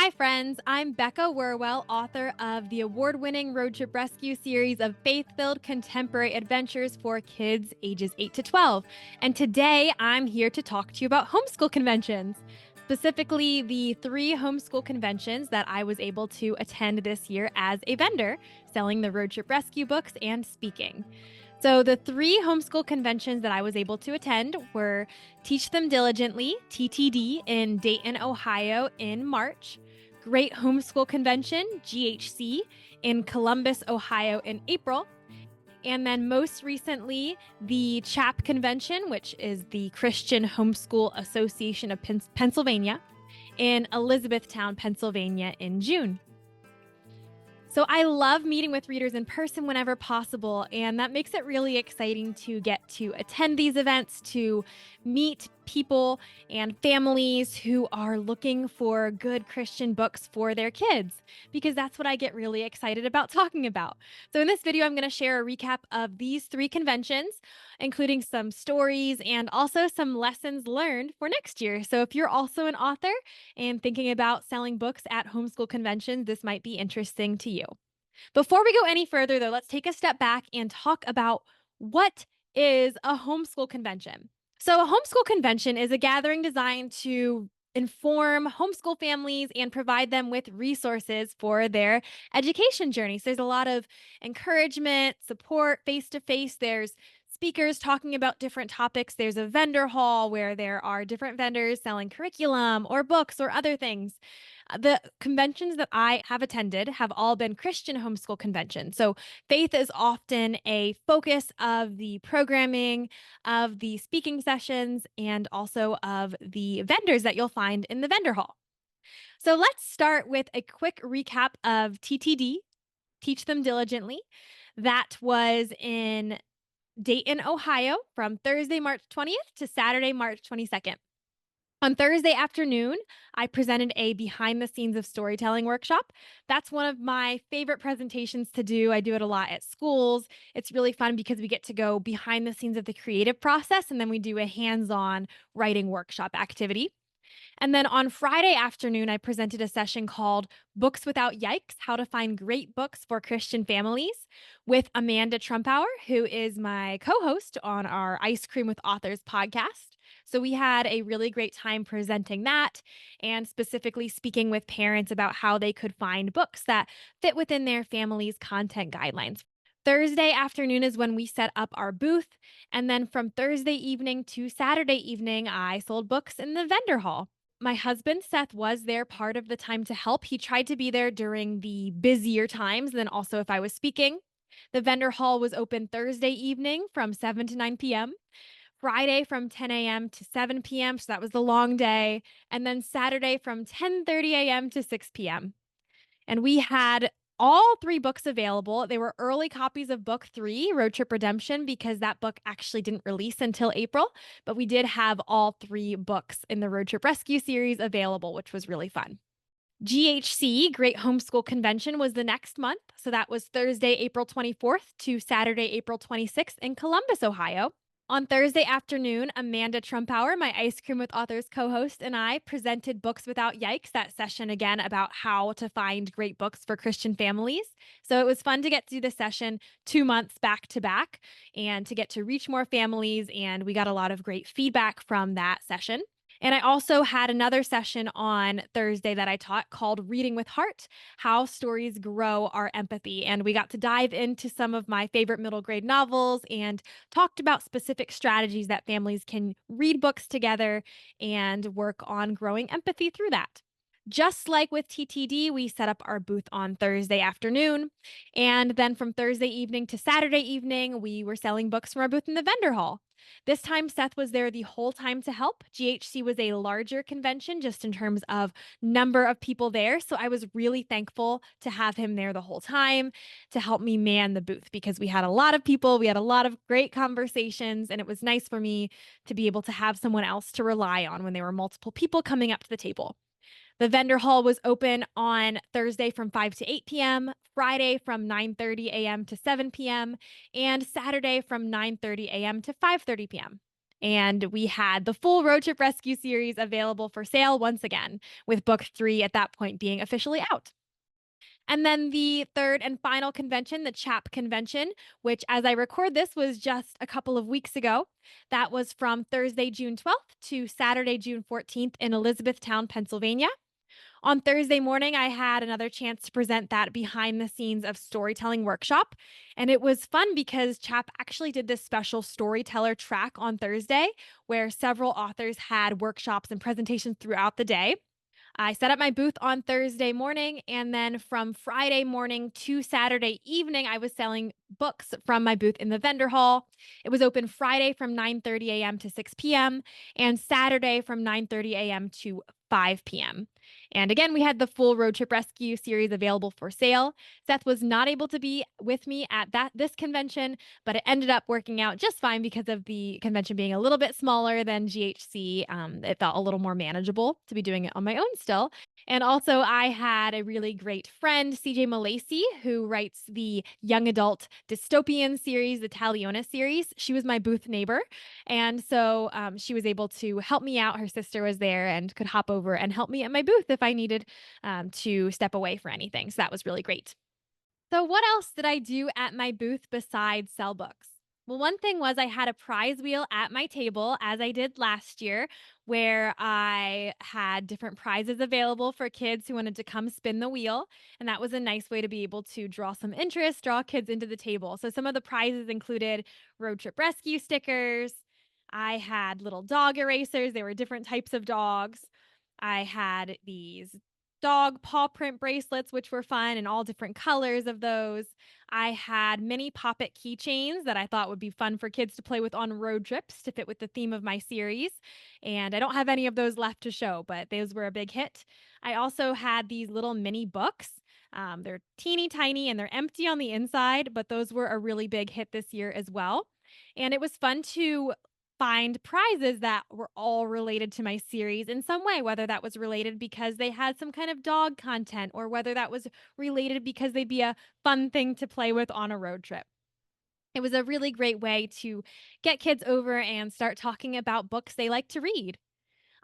Hi, friends. I'm Becca Werwell, author of the award-winning Road Trip Rescue series of faith-filled contemporary adventures for kids ages 8 to 12. And today I'm here to talk to you about homeschool conventions, specifically the 3 homeschool conventions that I was able to attend this year as a vendor, selling the Road Trip Rescue books and speaking. So the 3 homeschool conventions that I was able to attend were Teach Them Diligently, TTD, in Dayton, Ohio in March, Great Homeschool Convention, GHC, in Columbus, Ohio in April, and then most recently, the CHAP convention, which is the Christian Homeschool Association of Pennsylvania, in Elizabethtown, Pennsylvania in June. So I love meeting with readers in person whenever possible, and that makes it really exciting to get to attend these events, to meet people and families who are looking for good Christian books for their kids, because that's what I get really excited about talking about. So in this video, I'm going to share a recap of these 3 conventions, including some stories and also some lessons learned for next year. So if you're also an author and thinking about selling books at homeschool conventions, this might be interesting to you. Before we go any further, though, let's take a step back and talk about what is a homeschool convention. So, a homeschool convention is a gathering designed to inform homeschool families and provide them with resources for their education journey. So, there's a lot of encouragement, support face to face. There's speakers talking about different topics. There's a vendor hall where there are different vendors selling curriculum or books or other things. The conventions that I have attended have all been Christian homeschool conventions. So faith is often a focus of the programming, of the speaking sessions, and also of the vendors that you'll find in the vendor hall. So let's start with a quick recap of TTD, Teach Them Diligently. That was in Dayton, Ohio, from Thursday, March 20th to Saturday, March 22nd. On Thursday afternoon, I presented a behind the scenes of storytelling workshop. That's one of my favorite presentations to do. I do it a lot at schools. It's really fun because we get to go behind the scenes of the creative process, and then we do a hands-on writing workshop activity. And then on Friday afternoon, I presented a session called Books Without Yikes: How to Find Great Books for Christian Families with Amanda Trumpauer, who is my co host on our Ice Cream with Authors podcast. So we had a really great time presenting that and specifically speaking with parents about how they could find books that fit within their family's content guidelines. Thursday afternoon is when we set up our booth. And then from Thursday evening to Saturday evening, I sold books in the vendor hall. My husband, Seth, was there part of the time to help. He tried to be there during the busier times, then also if I was speaking. The vendor hall was open Thursday evening from 7 to 9 p.m., Friday from 10 a.m. to 7 p.m., so that was the long day, and then Saturday from 10:30 a.m. to 6 p.m. And we had all 3 books available. They were early copies of book 3, Road Trip Redemption, because that book actually didn't release until April, but we did have all 3 books in the Road Trip Rescue series available, which was really fun. GHC, Great Homeschool Convention, was the next month. So that was Thursday, April 24th to Saturday, April 26th in Columbus, Ohio. On Thursday afternoon, Amanda Trumpauer, my Ice Cream with Authors co-host, and I presented Books Without Yikes, that session again about how to find great books for Christian families. So it was fun to get to do this session 2 months back to back and to get to reach more families. And we got a lot of great feedback from that session. And I also had another session on Thursday that I taught called Reading with Heart: How Stories Grow Our Empathy. And we got to dive into some of my favorite middle grade novels and talked about specific strategies that families can read books together and work on growing empathy through that. Just like with TTD, we set up our booth on Thursday afternoon. And then from Thursday evening to Saturday evening, we were selling books from our booth in the vendor hall. This time, Seth was there the whole time to help. GHC was a larger convention just in terms of number of people there. So I was really thankful to have him there the whole time to help me man the booth, because we had a lot of people, we had a lot of great conversations, and it was nice for me to be able to have someone else to rely on when there were multiple people coming up to the table. The vendor hall was open on Thursday from 5 to 8 p.m., Friday from 9:30 a.m. to 7 p.m., and Saturday from 9:30 a.m. to 5:30 p.m. And we had the full Road Trip Rescue series available for sale once again, with book three at that point being officially out. And then the third and final convention, the CHAP convention, which as I record this was just a couple of weeks ago. That was from Thursday, June 12th to Saturday, June 14th in Elizabethtown, Pennsylvania. On Thursday morning, I had another chance to present that behind the scenes of storytelling workshop. And it was fun because CHAP actually did this special storyteller track on Thursday where several authors had workshops and presentations throughout the day. I set up my booth on Thursday morning, and then from Friday morning to Saturday evening, I was selling books from my booth in the vendor hall. It was open Friday from 9:30 a.m. to 6 p.m. and Saturday from 9:30 a.m. to 5 p.m. And again, we had the full Road Trip Rescue series available for sale. Seth was not able to be with me at this convention, but it ended up working out just fine because of the convention being a little bit smaller than GHC. It felt a little more manageable to be doing it on my own still. And also, I had a really great friend, CJ Malacy, who writes the young adult dystopian series, the Taliona series. She was my booth neighbor. And so she was able to help me out. Her sister was there and could hop over and help me at my booth if I needed to step away for anything. So that was really great. So, what else did I do at my booth besides sell books? Well, one thing was I had a prize wheel at my table, as I did last year, where I had different prizes available for kids who wanted to come spin the wheel. And that was a nice way to be able to draw some interest, draw kids into the table. So, some of the prizes included road trip rescue stickers. I had little dog erasers, there were different types of dogs. I had these dog paw print bracelets, which were fun and all different colors of those. I had mini poppet keychains that I thought would be fun for kids to play with on road trips to fit with the theme of my series. And I don't have any of those left to show, but those were a big hit. I also had these little mini books. They're teeny tiny and they're empty on the inside, but those were a really big hit this year as well. And it was fun to find prizes that were all related to my series in some way, whether that was related because they had some kind of dog content or whether that was related because they'd be a fun thing to play with on a road trip. It was a really great way to get kids over and start talking about books they like to read.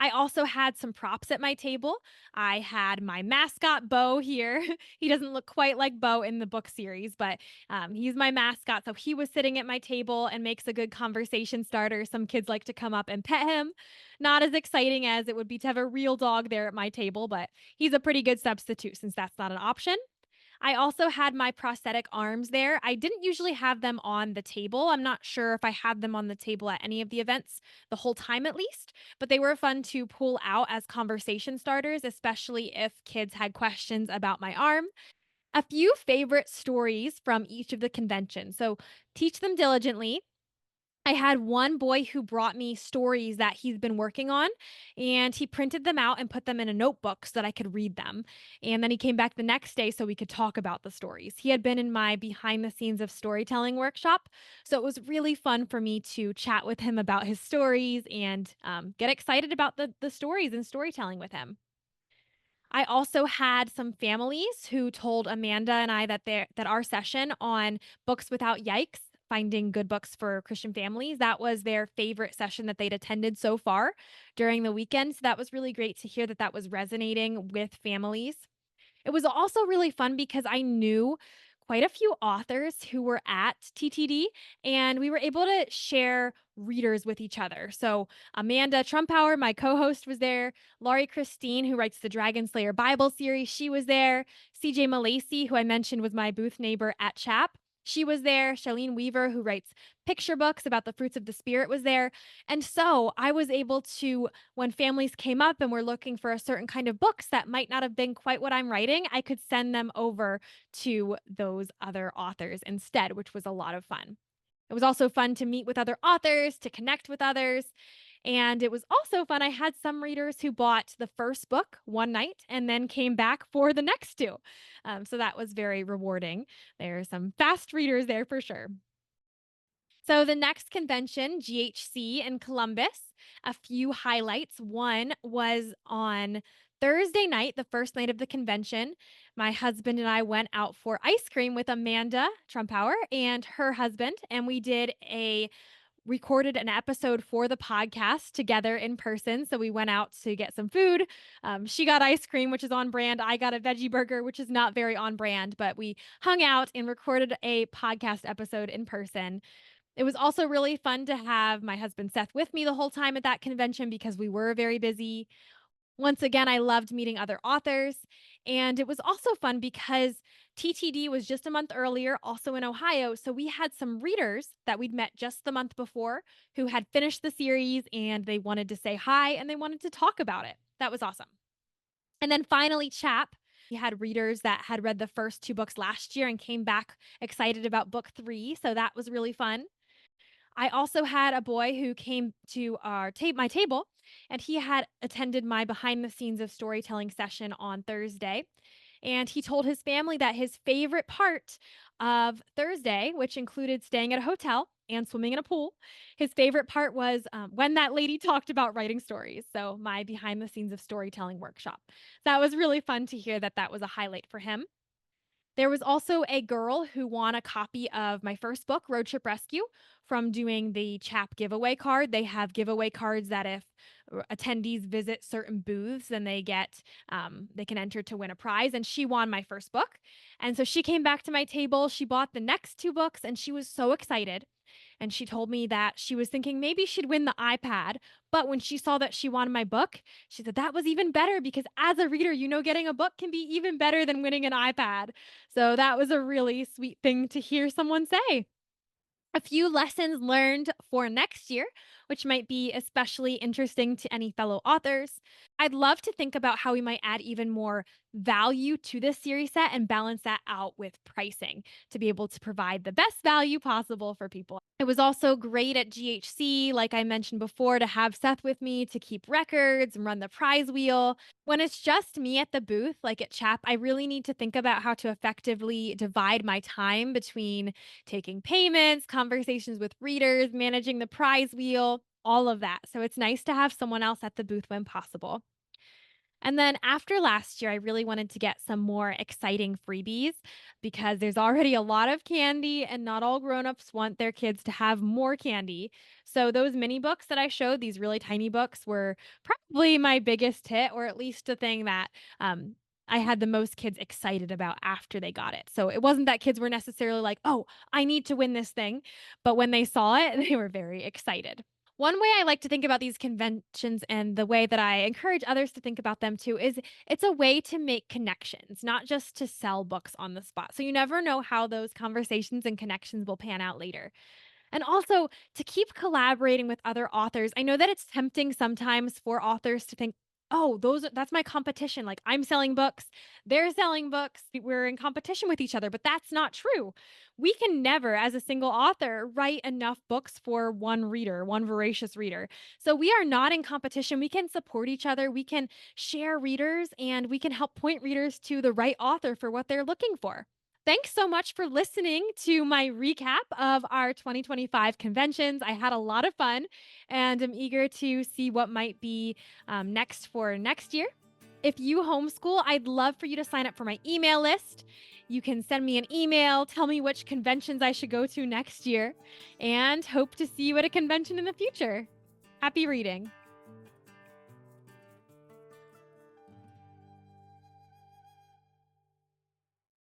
I also had some props at my table. I had my mascot, Bo, here. He doesn't look quite like Bo in the book series, but he's my mascot. So he was sitting at my table and makes a good conversation starter. Some kids like to come up and pet him. Not as exciting as it would be to have a real dog there at my table, but he's a pretty good substitute since that's not an option. I also had my prosthetic arms there. I didn't usually have them on the table. I'm not sure if I had them on the table at any of the events the whole time, at least, but they were fun to pull out as conversation starters, especially if kids had questions about my arm. A few favorite stories from each of the conventions. So, teach them diligently. I had one boy who brought me stories that he's been working on, and he printed them out and put them in a notebook so that I could read them. And then he came back the next day so we could talk about the stories. He had been in my behind the scenes of storytelling workshop. So it was really fun for me to chat with him about his stories and get excited about the stories and storytelling with him. I also had some families who told Amanda and I that our session on books without yikes, finding good books for Christian families, that was their favorite session that they'd attended so far during the weekend. So that was really great to hear that that was resonating with families. It was also really fun because I knew quite a few authors who were at TTD, and we were able to share readers with each other. So Amanda Trumpauer, my co-host, was there. Laurie Christine, who writes the Dragon Slayer Bible series, she was there. CJ Malacy, who I mentioned was my booth neighbor at CHAP, she was there. Charlene Weaver, who writes picture books about the fruits of the spirit, was there. And so I was able to, when families came up and were looking for a certain kind of books that might not have been quite what I'm writing, I could send them over to those other authors instead, which was a lot of fun. It was also fun to meet with other authors, to connect with others. And it was also fun. I had some readers who bought the first book one night and then came back for the next two. So that was very rewarding. There are some fast readers there for sure. So the next convention, GHC in Columbus, a few highlights. One was on Thursday night, the first night of the convention. My husband and I went out for ice cream with Amanda Trumpauer and her husband, and we did a recorded an episode for the podcast together in person. So we went out to get some food. She got ice cream, which is on brand. I got a veggie burger, which is not very on brand, but we hung out and recorded a podcast episode in person. It was also really fun to have my husband Seth with me the whole time at that convention because we were very busy. Once again, I loved meeting other authors. And it was also fun because TTD was just a month earlier, also in Ohio. So we had some readers that we'd met just the month before who had finished the series and they wanted to say hi and they wanted to talk about it. That was awesome. And then finally, CHAP. We had readers that had read the first 2 books last year and came back excited about book 3. So that was really fun. I also had a boy who came to my table, and he had attended my behind the scenes of storytelling session on Thursday. And he told his family that his favorite part of Thursday, which included staying at a hotel and swimming in a pool, his favorite part was when that lady talked about writing stories. So, my behind the scenes of storytelling workshop. That was really fun to hear that that was a highlight for him. There was also a girl who won a copy of my first book, Road Trip Rescue, from doing the CHAP giveaway card. They have giveaway cards that if attendees visit certain booths, then they can enter to win a prize. And she won my first book. And so she came back to my table. She bought the next 2 books and she was so excited. And she told me that she was thinking maybe she'd win the iPad. But when she saw that she won my book, she said that was even better because as a reader, getting a book can be even better than winning an iPad. So that was a really sweet thing to hear someone say. A few lessons learned for next year, which might be especially interesting to any fellow authors. I'd love to think about how we might add even more value to this series set and balance that out with pricing to be able to provide the best value possible for people. It was also great at GHC, like I mentioned before, to have Seth with me to keep records and run the prize wheel. When it's just me at the booth, like at CHAP, I really need to think about how to effectively divide my time between taking payments, conversations with readers, managing the prize wheel, all of that. So it's nice to have someone else at the booth when possible. And then after last year, I really wanted to get some more exciting freebies because there's already a lot of candy and not all grown-ups want their kids to have more candy. So those mini books that I showed, these really tiny books, were probably my biggest hit, or at least the thing that I had the most kids excited about after they got it. So it wasn't that kids were necessarily like, oh, I need to win this thing. But when they saw it, they were very excited. One way I like to think about these conventions and the way that I encourage others to think about them too is it's a way to make connections, not just to sell books on the spot. So you never know how those conversations and connections will pan out later. And also to keep collaborating with other authors. I know that it's tempting sometimes for authors to think, "Oh, that's my competition. Like I'm selling books, they're selling books. We're in competition with each other." But that's not true. We can never as a single author write enough books for one reader, one voracious reader. So we are not in competition. We can support each other. We can share readers and we can help point readers to the right author for what they're looking for. Thanks so much for listening to my recap of our 2025 conventions. I had a lot of fun and I'm eager to see what might be next for next year. If you homeschool, I'd love for you to sign up for my email list. You can send me an email, tell me which conventions I should go to next year, and hope to see you at a convention in the future. Happy reading.